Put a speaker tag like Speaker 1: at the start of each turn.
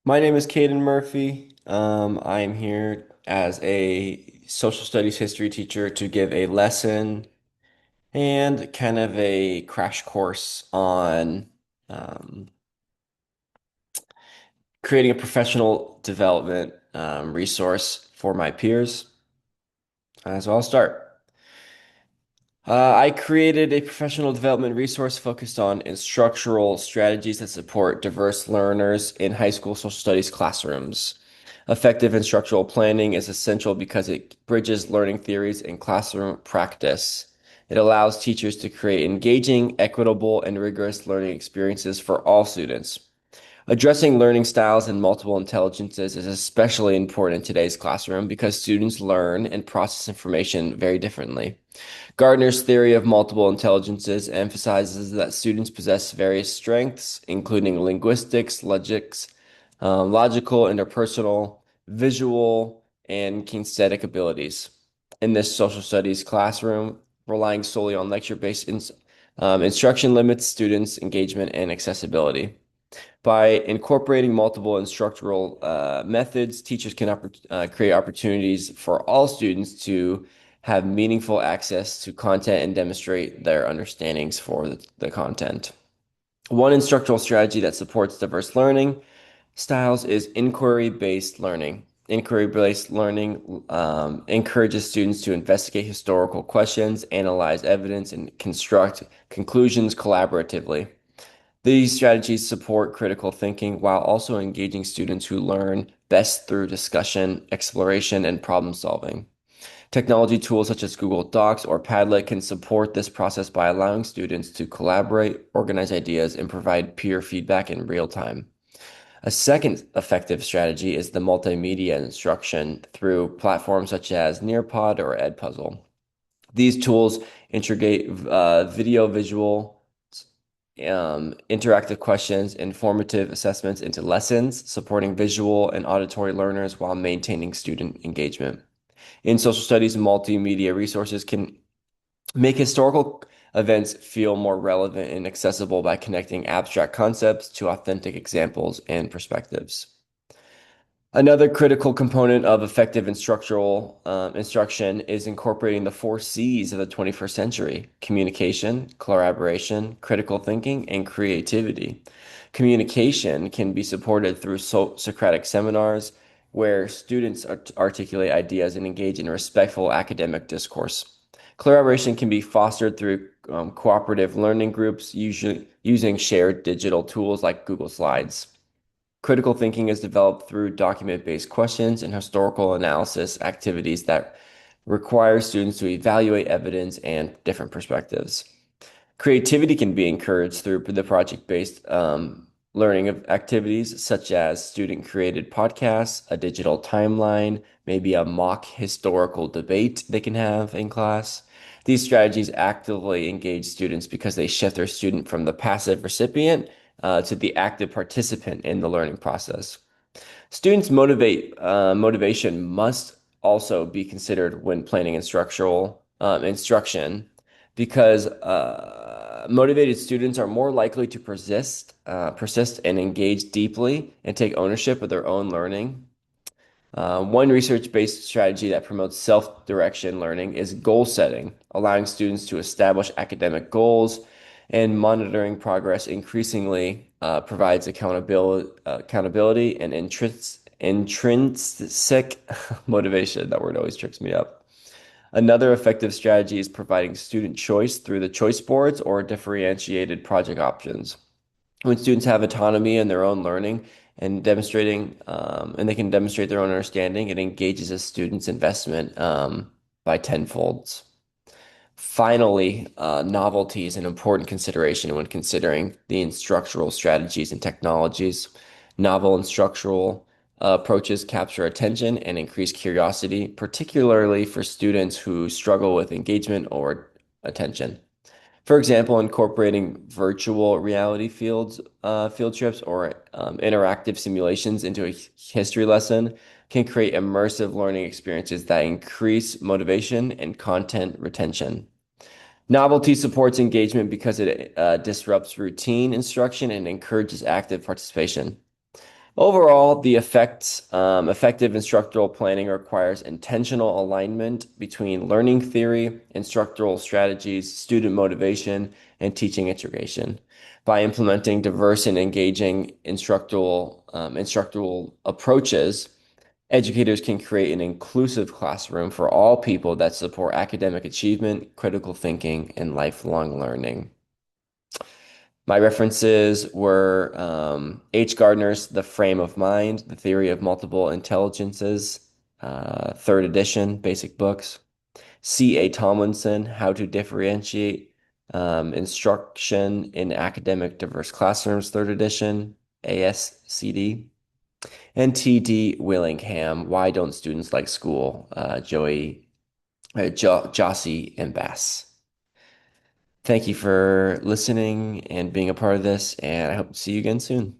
Speaker 1: My name is Caden Murphy. I am here as a social studies history teacher to give a lesson and kind of a crash course on um, creating a professional development resource for my peers. So I'll start. I created a professional development resource focused on instructional strategies that support diverse learners in high school social studies classrooms. Effective instructional planning is essential because it bridges learning theories and classroom practice. It allows teachers to create engaging, equitable, and rigorous learning experiences for all students. Addressing learning styles and multiple intelligences is especially important in today's classroom because students learn and process information very differently. Gardner's theory of multiple intelligences emphasizes that students possess various strengths, including linguistics, logical, interpersonal, visual, and kinesthetic abilities. In this social studies classroom, relying solely on lecture-based instruction limits students' engagement and accessibility. By incorporating multiple instructional methods, teachers can create opportunities for all students to have meaningful access to content and demonstrate their understandings for the content. One instructional strategy that supports diverse learning styles is inquiry-based learning. Inquiry-based learning encourages students to investigate historical questions, analyze evidence, and construct conclusions collaboratively. These strategies support critical thinking while also engaging students who learn best through discussion, exploration, and problem solving. Technology tools such as Google Docs or Padlet can support this process by allowing students to collaborate, organize ideas, and provide peer feedback in real time. A second effective strategy is the multimedia instruction through platforms such as Nearpod or Edpuzzle. These tools integrate video, visual, interactive questions, informative assessments into lessons, supporting visual and auditory learners while maintaining student engagement. In social studies, multimedia resources can make historical events feel more relevant and accessible by connecting abstract concepts to authentic examples and perspectives. Another critical component of effective instructional instruction is incorporating the four C's of the 21st century: communication, collaboration, critical thinking, and creativity. Communication can be supported through Socratic seminars where students articulate ideas and engage in respectful academic discourse. Collaboration can be fostered through cooperative learning groups, usually using shared digital tools like Google Slides. Critical thinking is developed through document-based questions and historical analysis activities that require students to evaluate evidence and different perspectives. Creativity can be encouraged through the project-based learning of activities such as student-created podcasts, a digital timeline, maybe a mock historical debate they can have in class. These strategies actively engage students because they shift their student from the passive recipient to the active participant in the learning process. Students motivation must also be considered when planning instructional instruction because motivated students are more likely to persist and engage deeply and take ownership of their own learning. One research-based strategy that promotes self-direction learning is goal setting, allowing students to establish academic goals and monitoring progress increasingly provides accountability and intrinsic motivation. That word always tricks me up. Another effective strategy is providing student choice through the choice boards or differentiated project options. When students have autonomy in their own learning and they can demonstrate their own understanding, it engages a student's investment by tenfolds. Finally, novelty is an important consideration when considering the instructional strategies and technologies. Novel instructional approaches capture attention and increase curiosity, particularly for students who struggle with engagement or attention. For example, incorporating virtual reality field trips or interactive simulations into a history lesson can create immersive learning experiences that increase motivation and content retention. Novelty supports engagement because it disrupts routine instruction and encourages active participation. Overall, the effective instructional planning requires intentional alignment between learning theory, instructional strategies, student motivation, and teaching integration. By implementing diverse and engaging instructional approaches, educators can create an inclusive classroom for all people that support academic achievement, critical thinking, and lifelong learning. My references were H. Gardner's The Frame of Mind, The Theory of Multiple Intelligences, third edition, basic books. C.A. Tomlinson, How to Differentiate Instruction in Academic Diverse Classrooms, third edition, ASCD. And T.D. Willingham, Why Don't Students Like School, Jossie, and Bass. Thank you for listening and being a part of this, and I hope to see you again soon.